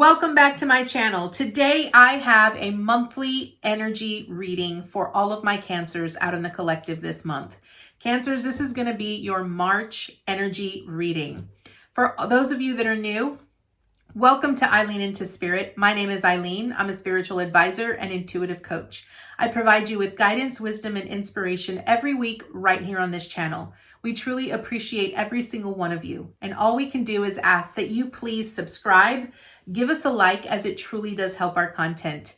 Welcome back to my channel. Today I have a monthly energy reading for all of my Cancers out in the collective this month. Cancers, this is going to be your March energy reading. For those of you that are new, welcome to Eileen into Spirit. My name is Eileen. I'm a spiritual advisor and intuitive coach. I provide you with guidance, wisdom, and inspiration every week right here on this channel. We truly appreciate every single one of you. And all we can do is ask that you please subscribe, give us a like, as it truly does help our content.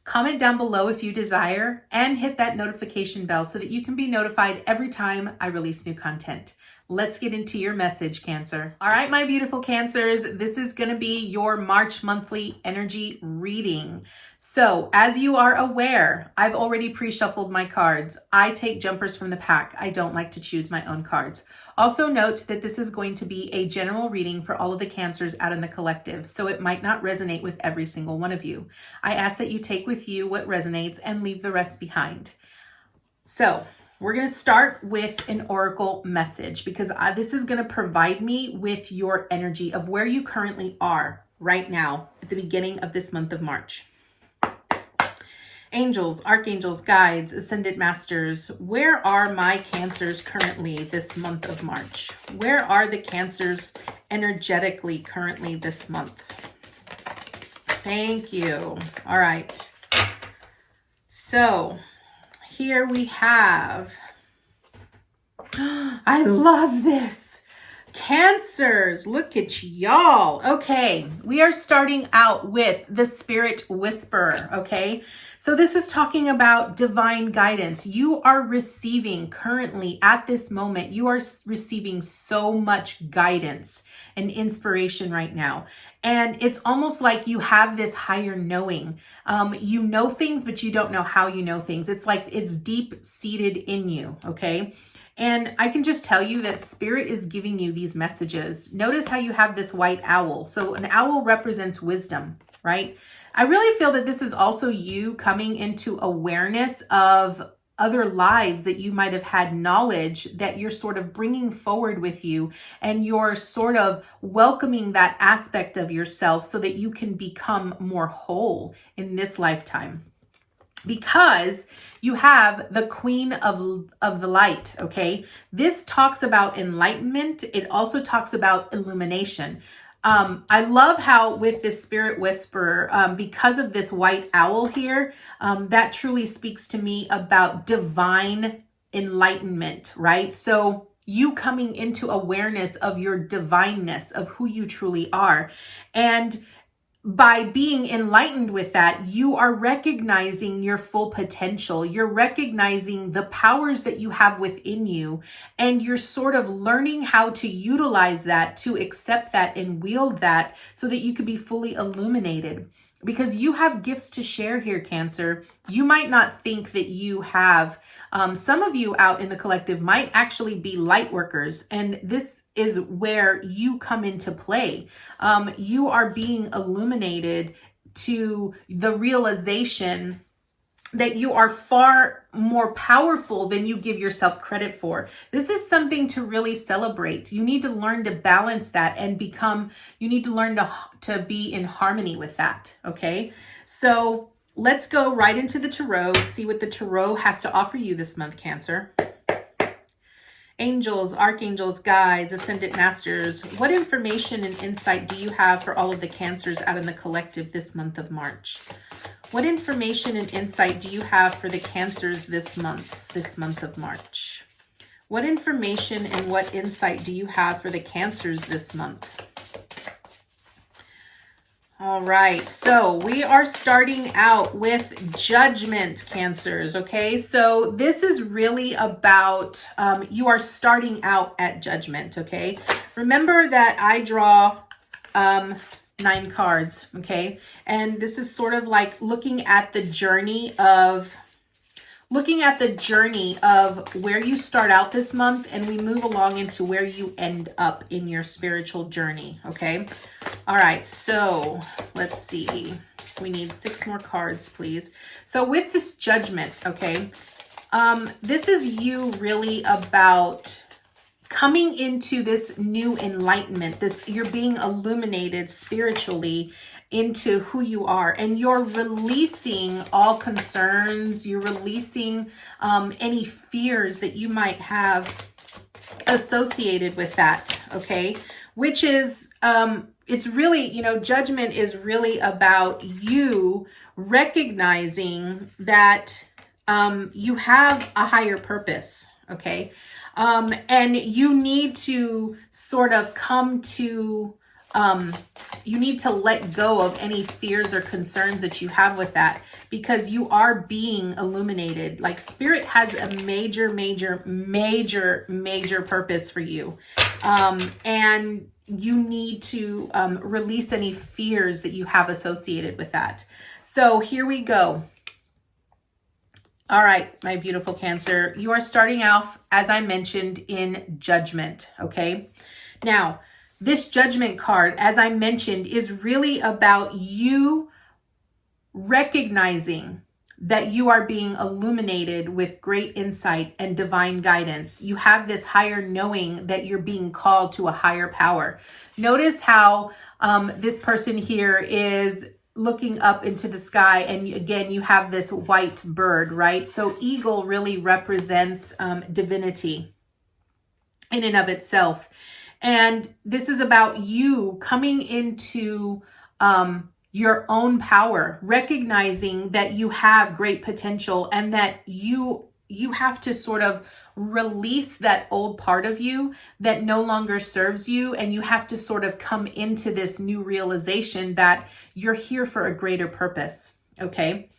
Comment down below if you desire, and hit that notification bell so that you can be notified every time I release new content. Let's get into your message, Cancer. All right, my beautiful Cancers, this is going to be your March monthly energy reading. So as you are aware, I've already pre-shuffled my cards. I take jumpers from the pack. I don't like to choose my own cards. Also note that this is going to be a general reading for all of the Cancers out in the collective, so it might not resonate with every single one of you. I ask that you take with you what resonates and leave the rest behind. So we're going to start with an oracle message because this is going to provide me with your energy of where you currently are right now at the beginning of this month of March. Angels, archangels, guides, ascended masters, where are my Cancers currently this month of March? Where are the Cancers energetically currently this month? Thank you. All right. So here we have, I love this. Cancers, look at y'all. Okay, we are starting out with the Spirit Whisperer, okay? So this is talking about divine guidance. You are receiving currently at this moment, you are receiving so much guidance and inspiration right now. And it's almost like you have this higher knowing. You know things, but you don't know how you know things. It's like it's deep seated in you, okay? And I can just tell you that Spirit is giving you these messages. Notice how you have this white owl. So an owl represents wisdom, right? I really feel that this is also you coming into awareness of other lives that you might have had knowledge that you're sort of bringing forward with you, and you're sort of welcoming that aspect of yourself so that you can become more whole in this lifetime. Because you have the Queen of the Light, okay? This talks about enlightenment. It also talks about illumination. I love how with this Spirit Whisperer, because of this white owl here, that truly speaks to me about divine enlightenment, right? So you coming into awareness of your divineness, of who you truly are. And by being enlightened with that, you are recognizing your full potential. You're recognizing the powers that you have within you, and you're sort of learning how to utilize that, to accept that and wield that so that you can be fully illuminated. Because you have gifts to share here, Cancer. You might not think that you have. Some of you out in the collective might actually be light workers, and this is where you come into play. You are being illuminated to the realization that you are far more powerful than you give yourself credit for. This is something to really celebrate. You need to learn to balance that and you need to learn to be in harmony with that, okay? So let's go right into the tarot, see what the tarot has to offer you this month, Cancer. Angels, archangels, guides, ascended masters, what information and insight do you have for all of the Cancers out in the collective this month of March? What information and insight do you have for the Cancers this month of March? What information and what insight do you have for the Cancers this month? All right, so we are starting out with Judgment, Cancers, okay? So this is really about, you are starting out at Judgment, okay? Remember that I draw 9 cards, okay? And this is sort of like looking at the journey of where you start out this month, and we move along into where you end up in your spiritual journey, okay? All right, so let's see. We need 6 more cards, please. So with this Judgment, okay, this is you really about coming into this new enlightenment, you're being illuminated spiritually into who you are, and you're releasing all concerns. You're releasing any fears that you might have associated with that, okay? Which is, it's really, you know, judgment is really about you recognizing that you have a higher purpose, okay? And you need to sort of come to, you need to let go of any fears or concerns that you have with that, because you are being illuminated. Like spirit has a major purpose for you. And you need to release any fears that you have associated with that. So here we go. All right, my beautiful Cancer, you are starting off, as I mentioned, in judgment, okay? Now, this judgment card, as I mentioned, is really about you recognizing that you are being illuminated with great insight and divine guidance. You have this higher knowing that you're being called to a higher power. Notice how this person here is looking up into the sky, and again, you have this white bird, right? So eagle really represents divinity in and of itself. And this is about you coming into your own power, recognizing that you have great potential, and that you have to sort of release that old part of you that no longer serves you. And you have to sort of come into this new realization that you're here for a greater purpose. Okay.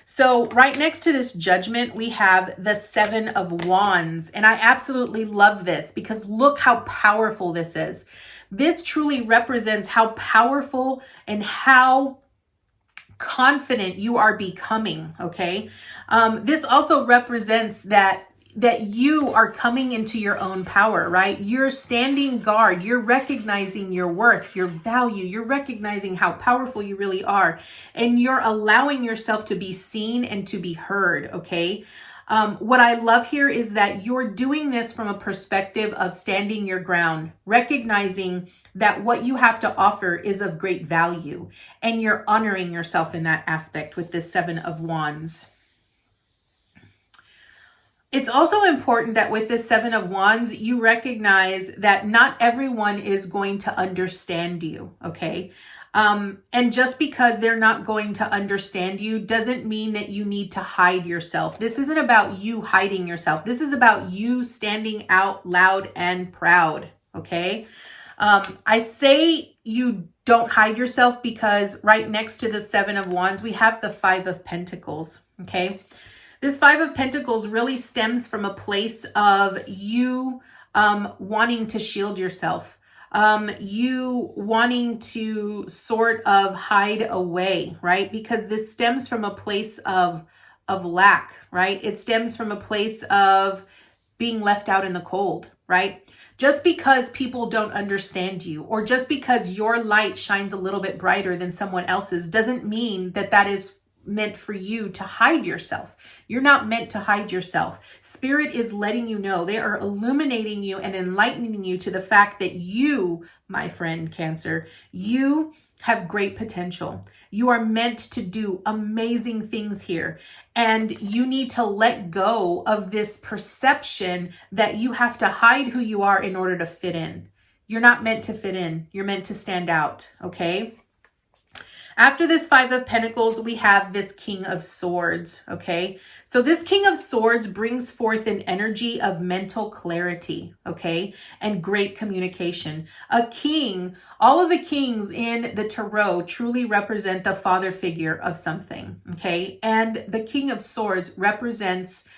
So right next to this judgment, we have the 7 of Wands. And I absolutely love this because look how powerful this is. This truly represents how powerful and how confident you are becoming, okay? This also represents that you are coming into your own power, right? You're standing guard. You're recognizing your worth, your value. You're recognizing how powerful you really are. And you're allowing yourself to be seen and to be heard, okay? What I love here is that you're doing this from a perspective of standing your ground, recognizing that what you have to offer is of great value, and you're honoring yourself in that aspect with this 7 of Wands. It's also important that with this 7 of Wands, you recognize that not everyone is going to understand you, okay? And just because they're not going to understand you doesn't mean that you need to hide yourself. This isn't about you hiding yourself. This is about you standing out loud and proud, okay? I say you don't hide yourself because right next to the 7 of Wands, we have the 5 of Pentacles, okay? This 5 of Pentacles really stems from a place of you wanting to shield yourself, you wanting to sort of hide away, right? Because this stems from a place of lack, right? It stems from a place of being left out in the cold, right? Just because people don't understand you, or just because your light shines a little bit brighter than someone else's, doesn't mean that that is meant for you to hide yourself. You're not meant to hide yourself. Spirit is letting you know. They are illuminating you and enlightening you to the fact that you, my friend Cancer, you have great potential. You are meant to do amazing things here. And you need to let go of this perception that you have to hide who you are in order to fit in. You're not meant to fit in. You're meant to stand out, okay? After this 5 of Pentacles, we have this King of Swords, okay? So this King of Swords brings forth an energy of mental clarity, okay? And great communication. A king, all of the kings in the tarot truly represent the father figure of something, okay? And the King of Swords represents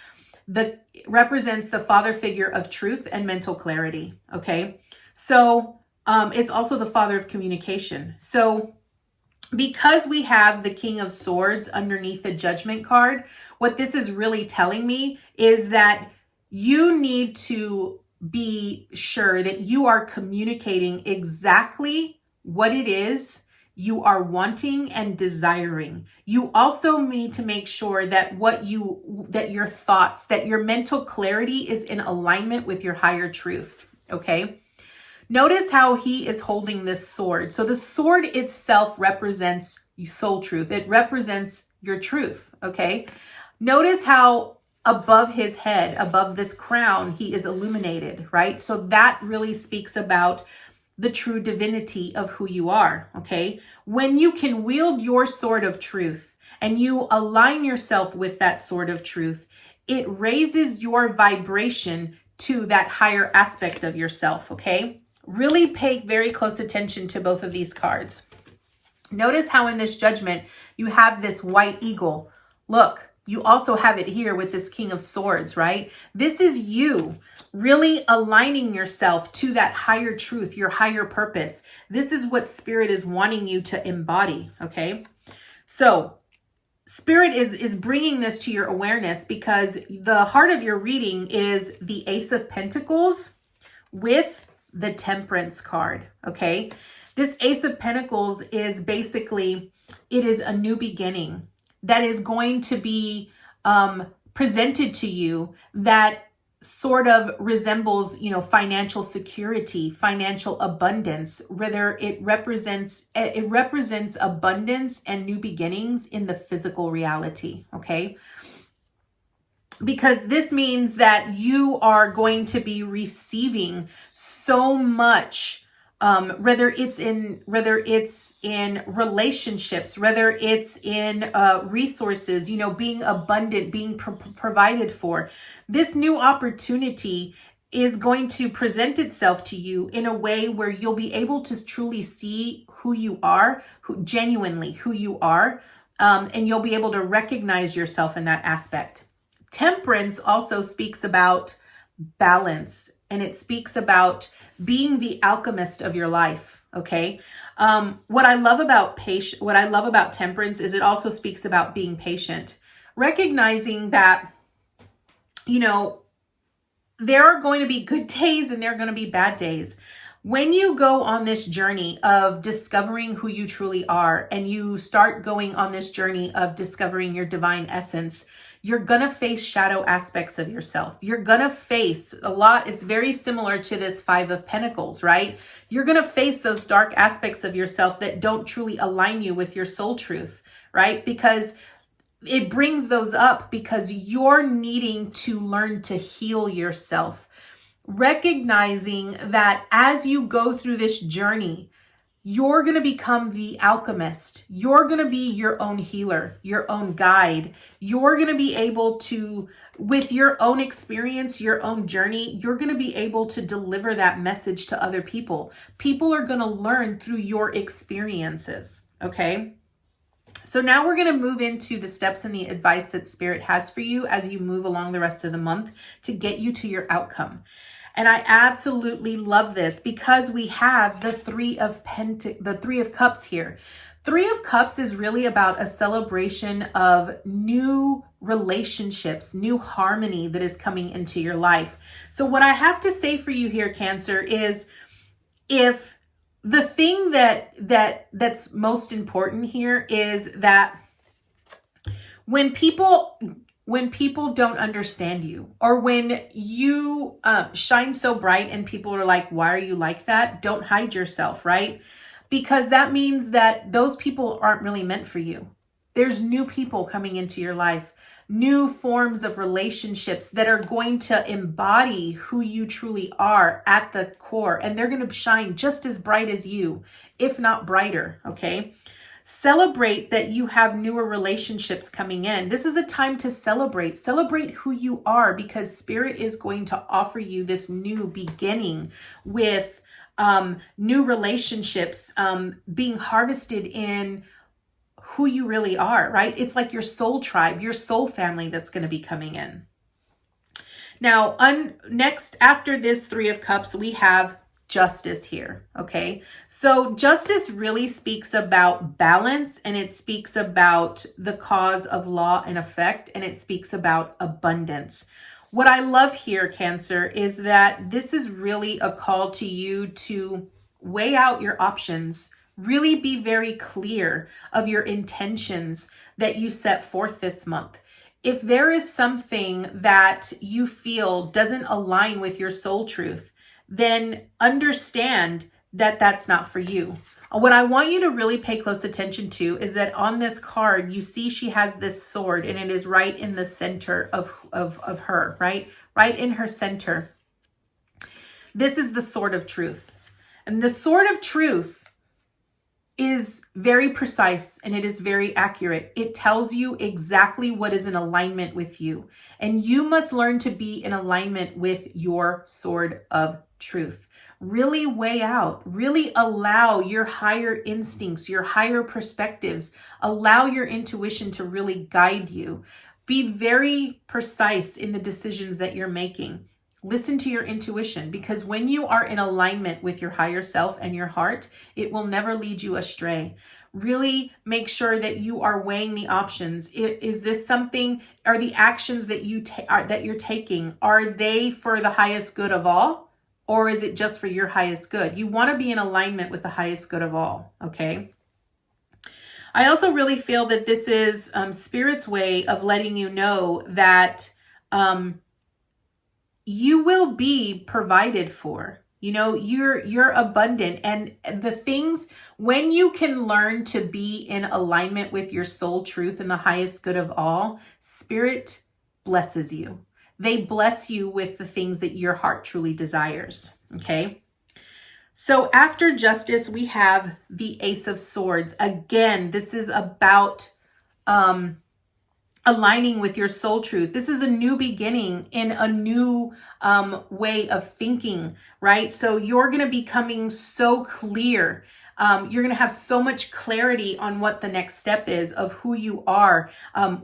the father figure of truth and mental clarity, okay? So it's also the father of communication. So because we have the King of Swords underneath the Judgment card, what this is really telling me is that you need to be sure that you are communicating exactly what it is you are wanting and desiring. You also need to make sure that your thoughts, that your mental clarity is in alignment with your higher truth, okay? Notice how he is holding this sword. So the sword itself represents soul truth. It represents your truth, okay? Notice how above his head, above this crown, he is illuminated, right? So that really speaks about the true divinity of who you are, okay? When you can wield your sword of truth and you align yourself with that sword of truth, it raises your vibration to that higher aspect of yourself, okay? Really pay very close attention to both of these cards. Notice how in this judgment, you have this white eagle. Look, you also have it here with this King of Swords, right? This is you really aligning yourself to that higher truth, your higher purpose. This is what Spirit is wanting you to embody, okay? So Spirit is bringing this to your awareness because the heart of your reading is the Ace of Pentacles with the Temperance card, okay? This Ace of Pentacles is basically, it is a new beginning that is going to be presented to you that sort of resembles, financial security, financial abundance. Whether it represents abundance and new beginnings in the physical reality, okay? Because this means that you are going to be receiving so much, whether it's in relationships, whether it's in resources, being abundant, being provided for. This new opportunity is going to present itself to you in a way where you'll be able to truly see who you are, genuinely who you are, and you'll be able to recognize yourself in that aspect. Temperance also speaks about balance, and it speaks about being the alchemist of your life, okay? What I love about temperance is it also speaks about being patient, recognizing that, there are going to be good days and there are going to be bad days. When you go on this journey of discovering who you truly are, and you start going on this journey of discovering your divine essence, you're going to face shadow aspects of yourself. You're going to face a lot. It's very similar to this Five of Pentacles, right? You're going to face those dark aspects of yourself that don't truly align you with your soul truth, right? Because it brings those up because you're needing to learn to heal yourself. Recognizing that as you go through this journey, you're going to become the alchemist. You're going to be your own healer, your own guide. You're going to be able to, with your own experience, your own journey, you're going to be able to deliver that message to other people. People are going to learn through your experiences, okay? So now we're going to move into the steps and the advice that Spirit has for you as you move along the rest of the month to get you to your outcome. And I absolutely love this because we have the Three of Cups here. Three of Cups is really about a celebration of new relationships, new harmony that is coming into your life. So what I have to say for you here, Cancer, is if the thing that's most important here is that when people don't understand you, or when you shine so bright and people are like, why are you like that? Don't hide yourself, right? Because that means that those people aren't really meant for you. There's new people coming into your life, new forms of relationships that are going to embody who you truly are at the core. And they're going to shine just as bright as you, if not brighter, okay? Celebrate that you have newer relationships coming in. This is a time to celebrate. Celebrate who you are, because Spirit is going to offer you this new beginning with new relationships being harvested in who you really are, right? It's like your soul tribe, your soul family that's going to be coming in. Now, next, after this Three of Cups, we have Justice here, okay? So Justice really speaks about balance, and it speaks about the cause of law and effect, and it speaks about abundance. What I love here, Cancer, is that this is really a call to you to weigh out your options. Really be very clear of your intentions that you set forth this month. If there is something that you feel doesn't align with your soul truth, then understand that that's not for you. What I want you to really pay close attention to is that on this card, you see she has this sword, and it is right in the center of her, right? Right in her center. This is the sword of truth. And the sword of truth is very precise and it is very accurate. It tells you exactly what is in alignment with you. And you must learn to be in alignment with your sword of truth. Really weigh out, really allow your higher instincts, your higher perspectives, allow your intuition to really guide you. Be very precise in the decisions that you're making. Listen to your intuition, because when you are in alignment with your higher self and your heart, it will never lead you astray. Really make sure that you are weighing the options. Is this something, are the actions that you're taking, are they for the highest good of all? Or is it just for your highest good? You want to be in alignment with the highest good of all, okay? I also really feel that this is Spirit's way of letting you know that you will be provided for. You know, you're abundant, and the things, when you can learn to be in alignment with your soul truth and the highest good of all, Spirit blesses you. They bless you with the things that your heart truly desires, okay? So after Justice, we have the Ace of Swords. Again, this is about aligning with your soul truth. This is a new beginning in a new way of thinking, right? So you're going to be coming so clear. You're going to have so much clarity on what the next step is of who you are,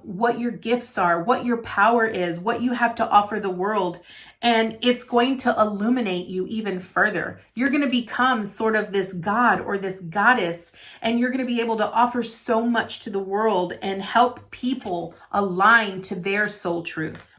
what your gifts are, what your power is, what you have to offer the world. And it's going to illuminate you even further. You're going to become sort of this god or this goddess, and you're going to be able to offer so much to the world and help people align to their soul truth.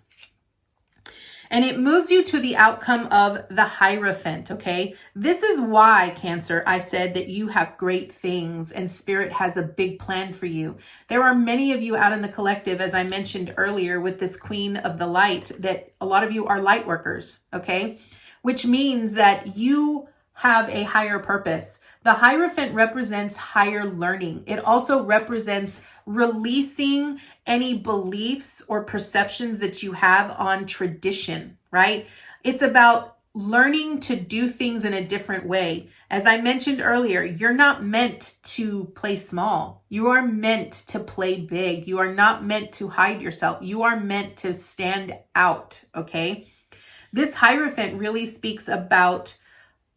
And it moves you to the outcome of the Hierophant, okay? This is why, Cancer, I said that you have great things and Spirit has a big plan for you. There are many of you out in the collective, as I mentioned earlier, with this Queen of the Light, that a lot of you are light workers, okay? Which means that you have a higher purpose. The Hierophant represents higher learning. It also represents releasing any beliefs or perceptions that you have on tradition, right? It's about learning to do things in a different way. As I mentioned earlier, you're not meant to play small. You are meant to play big. You are not meant to hide yourself. You are meant to stand out, okay? This Hierophant really speaks about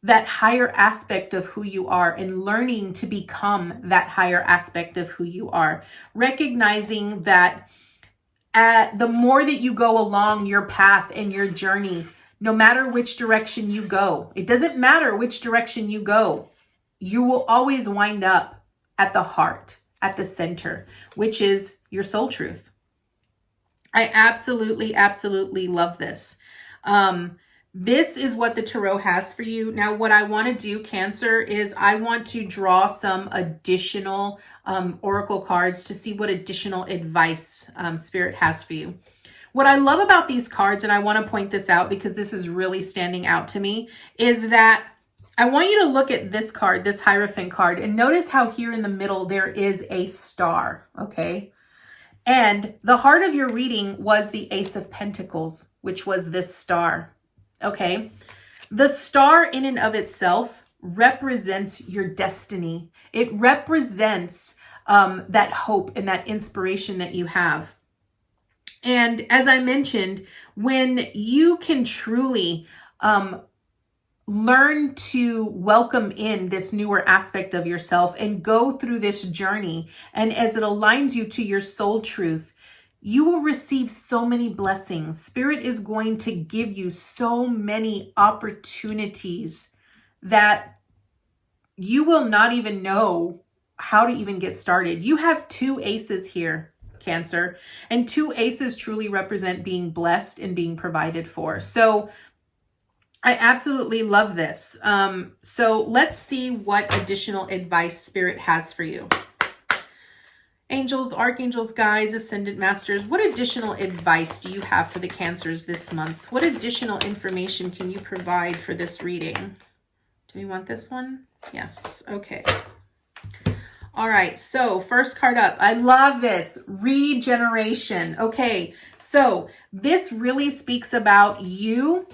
that higher aspect of who you are and learning to become that higher aspect of who you are. Recognizing that the more that you go along your path and your journey, no matter which direction you go, it doesn't matter which direction you go, you will always wind up at the heart, at the center, which is your soul truth. I absolutely, absolutely love this. This is what the Tarot has for you. Now, what I want to do, Cancer, is I want to draw some additional oracle cards to see what additional advice Spirit has for you. What I love about these cards, and I want to point this out because this is really standing out to me, is that I want you to look at this card, this Hierophant card, and notice how here in the middle there is a star, okay? And the heart of your reading was the Ace of Pentacles, which was this star. Okay, the star in and of itself represents your destiny. It represents that hope and that inspiration that you have. And as I mentioned, when you can truly learn to welcome in this newer aspect of yourself and go through this journey, and as it aligns you to your soul truth, you will receive so many blessings. Spirit is going to give you so many opportunities that you will not even know how to even get started. You have two aces here, Cancer, and two aces truly represent being blessed and being provided for. So I absolutely love this. So let's see what additional advice Spirit has for you. Angels, archangels, guides, ascended masters, what additional advice do you have for the Cancers this month? What additional information can you provide for this reading? Do we want this one? Yes. Okay. All right. So first card up. I love this. Regeneration. Okay. So this really speaks about you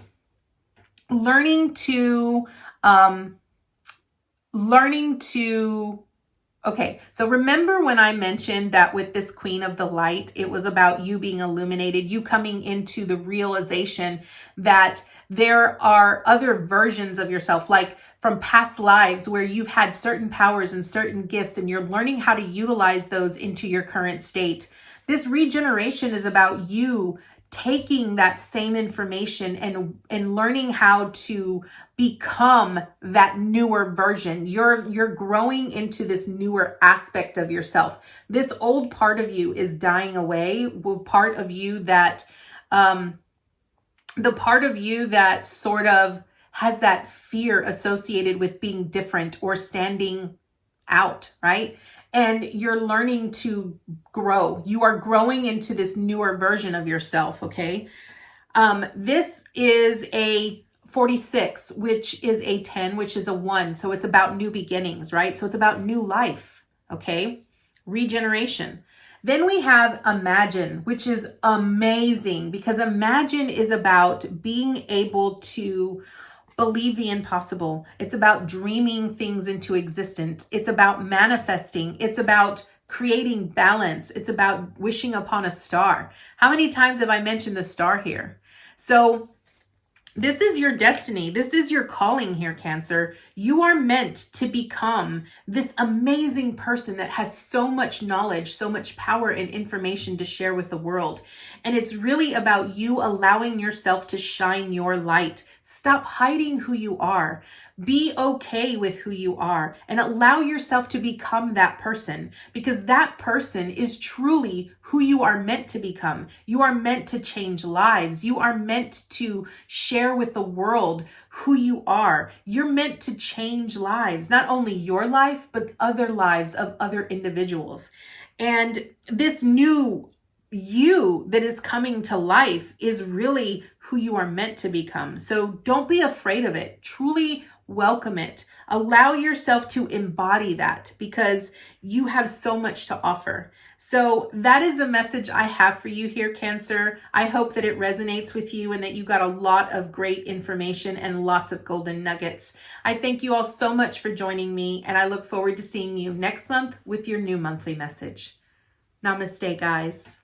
learning to, okay, so remember when I mentioned that with this Queen of the Light, it was about you being illuminated, you coming into the realization that there are other versions of yourself, like from past lives where you've had certain powers and certain gifts, and you're learning how to utilize those into your current state. This regeneration is about you taking that same information and learning how to become that newer version. You're growing into this newer aspect of yourself. This old part of you is dying away. Well, part of you that the part of you that sort of has that fear associated with being different or standing out, right? And you're learning to grow. You are growing into this newer version of yourself, okay? This is a 46, which is a 10, which is a 1. So it's about new beginnings, right? So it's about new life, okay? Regeneration. Then we have Imagine, which is amazing because Imagine is about being able to believe the impossible. It's about dreaming things into existence. It's about manifesting. It's about creating balance. It's about wishing upon a star. How many times have I mentioned the star here? So this is your destiny. This is your calling here, Cancer. You are meant to become this amazing person that has so much knowledge, so much power and information to share with the world. And it's really about you allowing yourself to shine your light. Stop hiding who you are. Be okay with who you are and allow yourself to become that person, because that person is truly who you are meant to become. You are meant to change lives. You are meant to share with the world who you are. You're meant to change lives, not only your life, but other lives of other individuals. And this new you that is coming to life is really who you are meant to become. So don't be afraid of it. Truly welcome it. Allow yourself to embody that because you have so much to offer. So that is the message I have for you here, Cancer. I hope that it resonates with you and that you got a lot of great information and lots of golden nuggets. I thank you all so much for joining me, and I look forward to seeing you next month with your new monthly message. Namaste, guys.